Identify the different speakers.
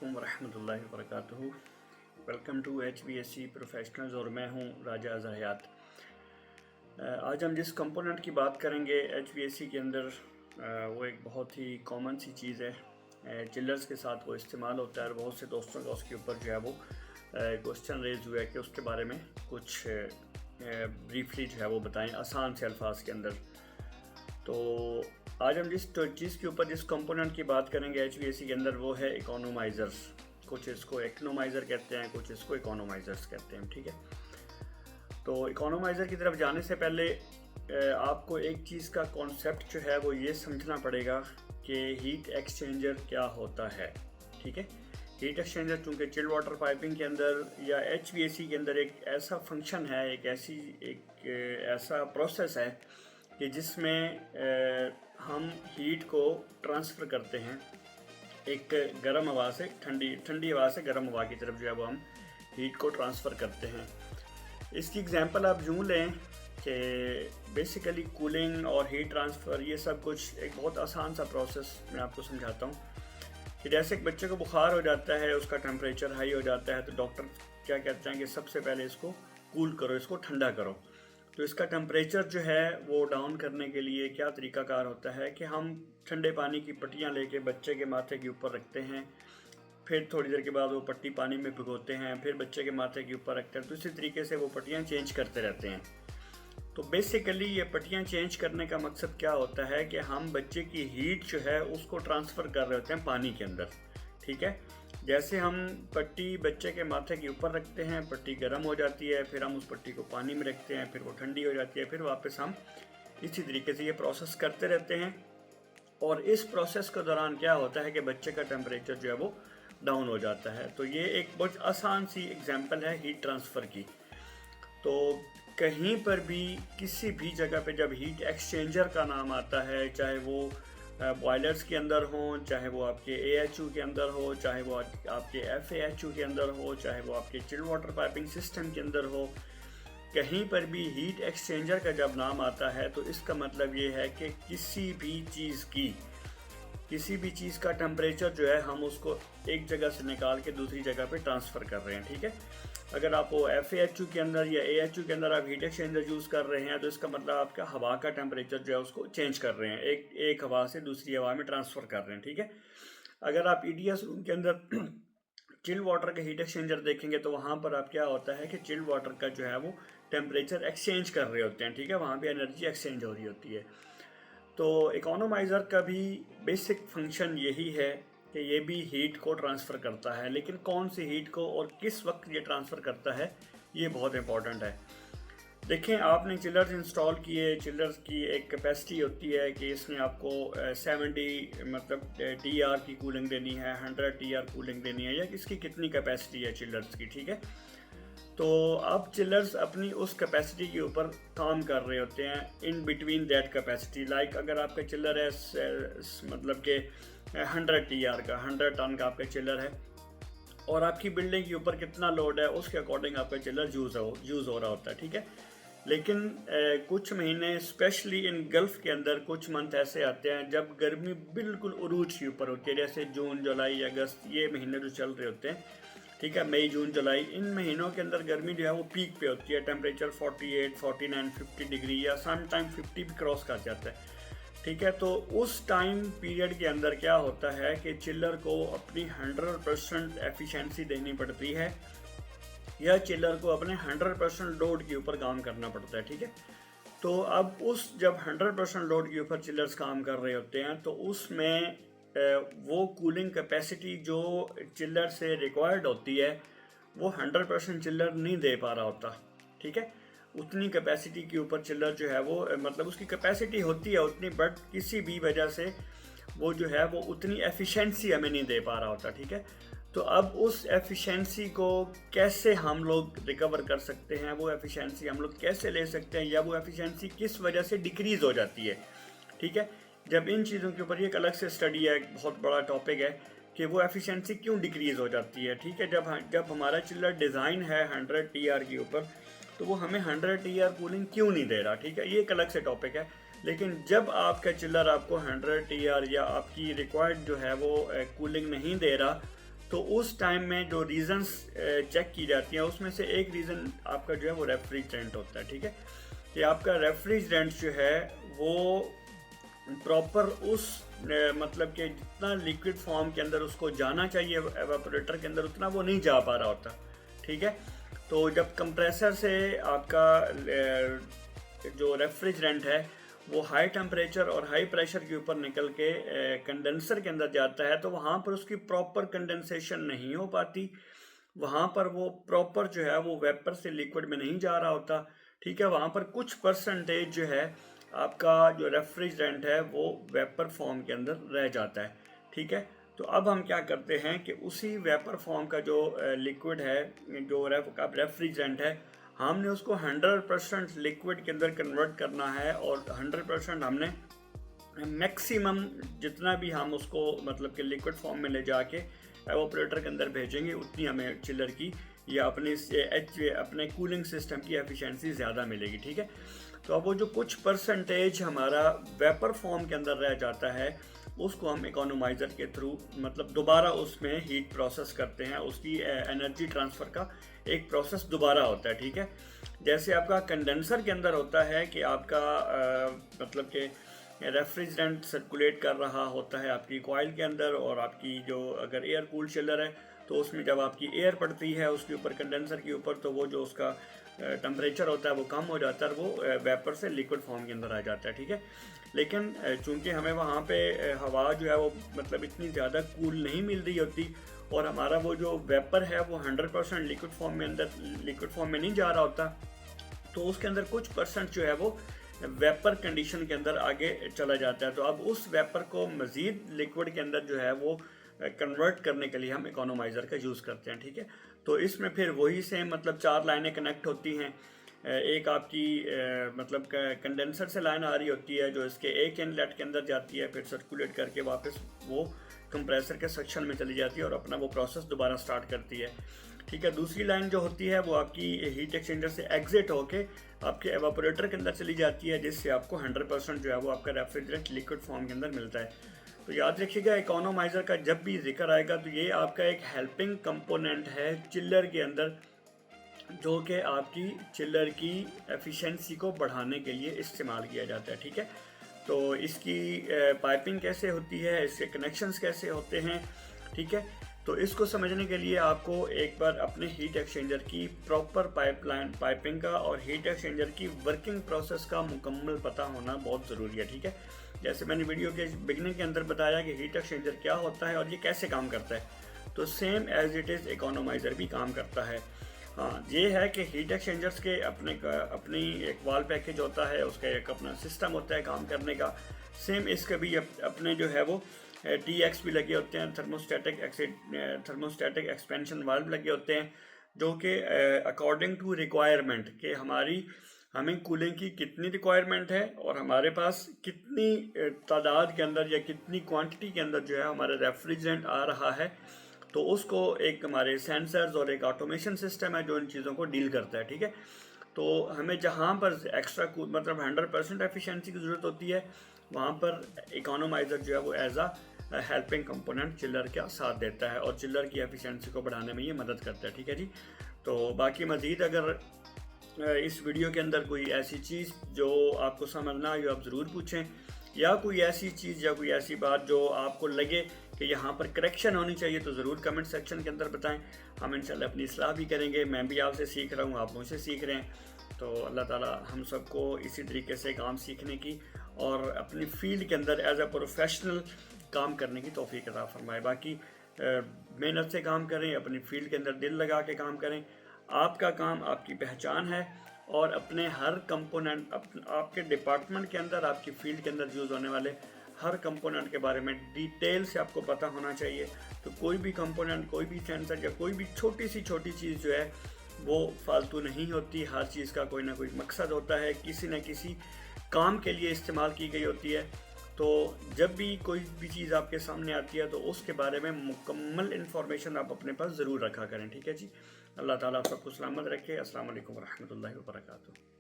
Speaker 1: वालेकुम वरहमतुल्लाहि वबरकातुहू। Welcome to HVAC professionals और मैं हूं राजा अज़हर हयात। आज हम जिस कंपोनेंट की बात करेंगे HVAC के अंदर, वो एक बहुत ही कॉमन सी चीज़ है। चिल्लर्स के साथ वो इस्तेमाल होता है और बहुत से दोस्तों का उसके ऊपर जो है वो क्वेश्चन रेज हुआ है कि उसके बारे में कुछ ब्रीफली जो है वो बताएं आसान से अल्फाज के अंदर। तो आज हम जिस चीज़ के ऊपर जिस कंपोनेंट की बात करेंगे HVAC के अंदर वो है इकोनोमाइज़र्स। कुछ इसको इकोनोमाइज़र कहते हैं, कुछ इसको इकोनोमाइज़र्स कहते हैं, ठीक है। तो इकोनोमाइज़र की तरफ जाने से पहले आपको एक चीज़ का कॉन्सेप्ट जो है वो ये समझना पड़ेगा कि हीट एक्सचेंजर क्या होता है, ठीक है। हीट एक्सचेंजर चूँकि चिल्ड वाटर पाइपिंग के अंदर या HVAC के अंदर एक ऐसा फंक्शन है, एक ऐसा प्रोसेस है कि जिसमें हम हीट को ट्रांसफ़र करते हैं एक गर्म हवा से ठंडी हवा से गर्म हवा की तरफ जो है वो हम हीट को ट्रांसफ़र करते हैं। इसकी एग्जांपल आप यूँ लें कि बेसिकली कूलिंग और हीट ट्रांसफ़र ये सब कुछ एक बहुत आसान सा प्रोसेस मैं आपको समझाता हूँ कि जैसे एक बच्चे को बुखार हो जाता है, उसका टेम्परेचर हाई हो जाता है, तो डॉक्टर क्या कहते हैं कि सबसे पहले इसको कूल करो, इसको ठंडा करो। तो इसका टेम्परेचर जो है वो डाउन करने के लिए क्या तरीकाकार होता है कि हम ठंडे पानी की पट्टियाँ लेके बच्चे के माथे के ऊपर रखते हैं, फिर थोड़ी देर के बाद वो पट्टी पानी में भिगोते हैं, फिर बच्चे के माथे के ऊपर रखते हैं। तो इसी तरीके से वो पट्टियाँ चेंज करते रहते हैं। तो बेसिकली ये पट्टियाँ चेंज करने का मकसद क्या होता है कि हम बच्चे की हीट जो है उसको ट्रांसफ़र कर रहे होते हैं पानी के अंदर, ठीक है। जैसे हम पट्टी बच्चे के माथे के ऊपर रखते हैं, पट्टी गर्म हो जाती है, फिर हम उस पट्टी को पानी में रखते हैं, फिर वो ठंडी हो जाती है, फिर वापस हम इसी तरीके से ये प्रोसेस करते रहते हैं। और इस प्रोसेस के दौरान क्या होता है कि बच्चे का टेम्परेचर जो है वो डाउन हो जाता है। तो ये एक बहुत आसान सी एग्जांपल है हीट ट्रांसफ़र की। तो कहीं पर भी किसी भी जगह पे जब हीट एक्सचेंजर का नाम आता है, चाहे वो बॉयलर्स के अंदर हो, चाहे वो आपके AHU के अंदर हो, चाहे वो आपके FAHU के अंदर हो, चाहे वो आपके चिल्ड वाटर पाइपिंग सिस्टम के अंदर हो, कहीं पर भी हीट एक्सचेंजर का जब नाम आता है तो इसका मतलब ये है कि किसी भी चीज़ का टेम्परेचर जो है हम उसको एक जगह से निकाल के दूसरी जगह पे ट्रांसफ़र कर रहे हैं, ठीक है। अगर आप वो FAHU के अंदर या AHU के अंदर आप हीट एक्सचेंजर यूज़ कर रहे हैं तो इसका मतलब आपका हवा का टेम्परेचर जो है उसको चेंज कर रहे हैं, एक हवा से दूसरी हवा में ट्रांसफ़र कर रहे हैं, ठीक है। अगर आप EDS रूम के अंदर चिल्ड वाटर का हीट एक्सचेंजर देखेंगे तो वहाँ पर आप क्या होता है कि चिल्ड वाटर का जो है वो टेम्परेचर एक्सचेंज कर रहे होते हैं, ठीक है। वहाँ पे एनर्जी एक्सचेंज हो रही होती है। तो इकोनोमाइज़र का भी बेसिक फंक्शन यही है कि ये भी हीट को ट्रांसफ़र करता है, लेकिन कौन सी हीट को और किस वक्त ये ट्रांसफ़र करता है ये बहुत इंपॉर्टेंट है। देखें, आपने चिल्लर्स इंस्टॉल किए, चिल्लर्स की एक कैपेसिटी होती है कि इसमें आपको 70 मतलब TR की कूलिंग देनी है, 100 TR कूलिंग देनी है, या इसकी कितनी कैपेसिटी है चिल्लर्स की, ठीक है। तो अब चिल्लर्स अपनी उस कैपेसिटी के ऊपर काम कर रहे होते हैं in between that capacity. Like अगर आपका चिल्लर है मतलब कि 100 TR का, 100 टन का आपका चिल्लर है और आपकी बिल्डिंग के ऊपर कितना लोड है उसके अकॉर्डिंग आपका चिल्लर यूज़ हो रहा होता है, ठीक है। लेकिन कुछ महीने स्पेशली इन गल्फ़ के अंदर कुछ मंथ ऐसे आते हैं जब गर्मी बिल्कुल उरूज के ऊपर होती है, जैसे जून, जुलाई, अगस्त, ये महीने जो चल रहे होते हैं, ठीक है, मई, जून, जुलाई, इन महीनों के अंदर गर्मी जो है वो पीक पे होती है। टेम्परेचर 48, 49, 50 डिग्री या सम टाइम 50 भी क्रॉस कर जाता है, ठीक है। तो उस टाइम पीरियड के अंदर क्या होता है कि चिल्लर को अपनी 100% एफिशिएंसी देनी पड़ती है या चिल्लर को अपने 100% लोड के ऊपर काम करना पड़ता है, ठीक है। तो अब जब 100% लोड के ऊपर चिल्लर्स काम कर रहे होते हैं तो उसमें वो कूलिंग कैपेसिटी जो चिल्लर से रिक्वायर्ड होती है वो 100% चिल्लर नहीं दे पा रहा होता, ठीक है। उतनी कैपेसिटी के ऊपर चिल्लर जो है वो मतलब उसकी कैपेसिटी होती है उतनी, बट किसी भी वजह से वो जो है वो उतनी एफिशिएंसी हमें नहीं दे पा रहा होता, ठीक है। तो अब उस एफिशिएंसी को कैसे हम लोग रिकवर कर सकते हैं, वो एफिशिएंसी हम लोग कैसे ले सकते हैं, या वो एफिशिएंसी किस वजह से डिक्रीज़ हो जाती है, ठीक है। जब इन चीज़ों के ऊपर एक अलग से स्टडी है, एक बहुत बड़ा टॉपिक है कि वो एफिशिएंसी क्यों डिक्रीज़ हो जाती है, ठीक है। जब हमारा चिल्लर डिज़ाइन है 100 TR के ऊपर तो वो हमें 100 TR कूलिंग क्यों नहीं दे रहा, ठीक है, ये एक अलग से टॉपिक है। लेकिन जब आपका चिल्लर आपको 100 TR या आपकी रिक्वायर्ड जो है वो कूलिंग नहीं दे रहा तो उस टाइम में जो रीज़न्स चेक की जाती हैं उसमें से एक रीज़न आपका जो है वो रेफ्रिजरेंट होता है, ठीक है। कि आपका रेफ्रिजरेंट जो है वो प्रॉपर उस मतलब कि जितना लिक्विड फॉर्म के अंदर उसको जाना चाहिए एवापोरेटर के अंदर उतना वो नहीं जा पा रहा होता, ठीक है। तो जब कंप्रेसर से आपका जो रेफ्रिजरेंट है वो हाई टेम्परेचर और हाई प्रेशर के ऊपर निकल के कंडेंसर के अंदर जाता है, तो वहाँ पर उसकी प्रॉपर कंडेंसेशन नहीं हो पाती, वहाँ पर वो प्रॉपर जो है वो वेपर से लिक्विड में नहीं जा रहा होता, ठीक है। वहाँ पर कुछ परसेंटेज जो है आपका जो रेफ्रिजरेंट है वो वेपर फॉर्म के अंदर रह जाता है, ठीक है। तो अब हम क्या करते हैं कि उसी वेपर फॉर्म का जो लिक्विड है, जो रेफ्रिजरेंट है, हमने उसको 100% लिक्विड के अंदर कन्वर्ट करना है और 100% हमने मैक्सिमम जितना भी हम उसको मतलब कि लिक्विड फॉर्म में ले जाके एवापोरेटर के अंदर भेजेंगे उतनी हमें चिलर की या अपने कूलिंग सिस्टम की एफिशिएंसी ज़्यादा मिलेगी, ठीक है। तो अब वो जो कुछ परसेंटेज हमारा वेपर फॉर्म के अंदर रह जाता है उसको हम इकोनोमाइज़र के थ्रू मतलब दोबारा उसमें हीट प्रोसेस करते हैं, उसकी एनर्जी ट्रांसफ़र का एक प्रोसेस दोबारा होता है, ठीक है। जैसे आपका कंडेंसर के अंदर होता है कि आपका मतलब कि रेफ्रिजरेंट सर्कुलेट कर रहा होता है आपकी कॉइल के अंदर, और आपकी जो अगर एयर कूल्ड चिलर है तो उसमें जब आपकी एयर पड़ती है उसके ऊपर कंडेंसर के ऊपर तो वो जो उसका टेम्परेचर होता है वो कम हो जाता है, वो वेपर से लिक्विड फॉर्म के अंदर आ जाता है, ठीक है। लेकिन चूंकि हमें वहाँ पे हवा जो है वो मतलब इतनी ज़्यादा कूल नहीं मिल रही होती और हमारा वो जो वेपर है वो 100% लिक्विड फॉर्म में नहीं जा रहा होता, तो उसके अंदर कुछ परसेंट जो है वो वेपर कंडीशन के अंदर आगे चला जाता है। तो अब उस वेपर को मज़ीद लिक्विड के अंदर जो है वो कन्वर्ट करने के लिए हम इकोनोमाइज़र का यूज़ करते हैं, ठीक है। तो इसमें फिर वही सेम मतलब 4 लाइनें कनेक्ट होती हैं। एक आपकी मतलब कंडेंसर से लाइन आ रही होती है जो इसके एक इनलेट के अंदर जाती है, फिर सर्कुलेट करके वापस वो कंप्रेसर के सेक्शन में चली जाती है और अपना वो प्रोसेस दोबारा स्टार्ट करती है, ठीक है। दूसरी लाइन जो होती है वो आपकी हीट एक्सचेंजर से एग्जिट होके आपके एवापोरेटर के अंदर चली जाती है, जिससे आपको 100% जो है वो आपका रेफ्रिजरेंट लिक्विड फॉर्म के अंदर मिलता है। तो याद रखिएगा इकोनोमाइज़र का जब भी जिक्र आएगा तो ये आपका एक हेल्पिंग कंपोनेंट है चिल्लर के अंदर, जो कि आपकी चिल्लर की एफिशिएंसी को बढ़ाने के लिए इस्तेमाल किया जाता है, ठीक है। तो इसकी पाइपिंग कैसे होती है, इसके कनेक्शंस कैसे होते हैं, ठीक है। तो इसको समझने के लिए आपको एक बार अपने हीट एक्सचेंजर की प्रॉपर पाइपिंग का और हीट एक्सचेंजर की वर्किंग प्रोसेस का मुकम्मल पता होना बहुत ज़रूरी है, ठीक है। जैसे मैंने वीडियो के बिगनिंग के अंदर बताया कि हीट एक्सचेंजर क्या होता है और ये कैसे काम करता है, तो same as it is economiser भी काम करता है। हाँ, ये है कि हीट एक्सचेंजर्स के अपनी एक वाल पैकेज होता है, उसका एक अपना सिस्टम होता है काम करने का। सेम इसके भी अपने जो है वो TX भी लगे होते हैं, थर्मोस्टैटिक एक्सपेंशन वाल्व लगे होते हैं, जो कि अकॉर्डिंग टू रिक्वायरमेंट कि हमें कूलिंग की कितनी रिक्वायरमेंट है और हमारे पास कितनी तादाद के अंदर या कितनी क्वांटिटी के अंदर जो है हमारा रेफ्रिजरेंट आ रहा है, तो उसको एक हमारे सेंसर्स और एक ऑटोमेशन सिस्टम है जो इन चीज़ों को डील करता है, ठीक है। तो हमें जहाँ पर एक्स्ट्रा मतलब 100% एफिशिएंसी की ज़रूरत होती है वहाँ पर इकोनोमाइज़र जो है वो एज आ हेल्पिंग कंपोनेंट चिल्लर का साथ देता है और चिल्लर की एफिशिएंसी को बढ़ाने में ये मदद करता है, ठीक है जी। तो बाकी मज़ीद अगर इस वीडियो के अंदर कोई ऐसी चीज़ जो आपको समझ ना आई आप ज़रूर पूछें, या कोई ऐसी चीज़ या कोई ऐसी बात जो आपको लगे कि यहाँ पर करेक्शन होनी चाहिए तो ज़रूर कमेंट सेक्शन के अंदर बताएं। हम इंशाल्लाह अपनी इस्लाह भी करेंगे। मैं भी आपसे सीख रहा हूँ, आप मुझसे सीख रहे हैं। तो अल्लाह ताला हम सबको इसी तरीके से काम सीखने की और अपनी फील्ड के अंदर एज अ प्रोफेशनल काम करने की तौफीक अता फरमाए। बाकी मेहनत से काम करें, अपनी फील्ड के अंदर दिल लगा के काम करें। आपका काम आपकी पहचान है और अपने हर कंपोनेंट आपके डिपार्टमेंट के अंदर, आपकी फील्ड के अंदर यूज़ होने वाले हर कंपोनेंट के बारे में डिटेल से आपको पता होना चाहिए। तो कोई भी कंपोनेंट, कोई भी सेंसर या कोई भी छोटी चीज़ जो है वो फालतू नहीं होती। हर चीज़ का कोई ना कोई मकसद होता है, किसी न किसी काम के लिए इस्तेमाल की गई होती है। तो जब भी कोई भी चीज़ आपके सामने आती है तो उसके बारे में मुकम्मल इन्फॉर्मेशन आप अपने पास ज़रूर रखा करें, ठीक है जी। अल्लाह ताला आप सबको सलामत रखे। अस्सलाम वालेकुम रहमतुल्लाहि व बरकातुहू।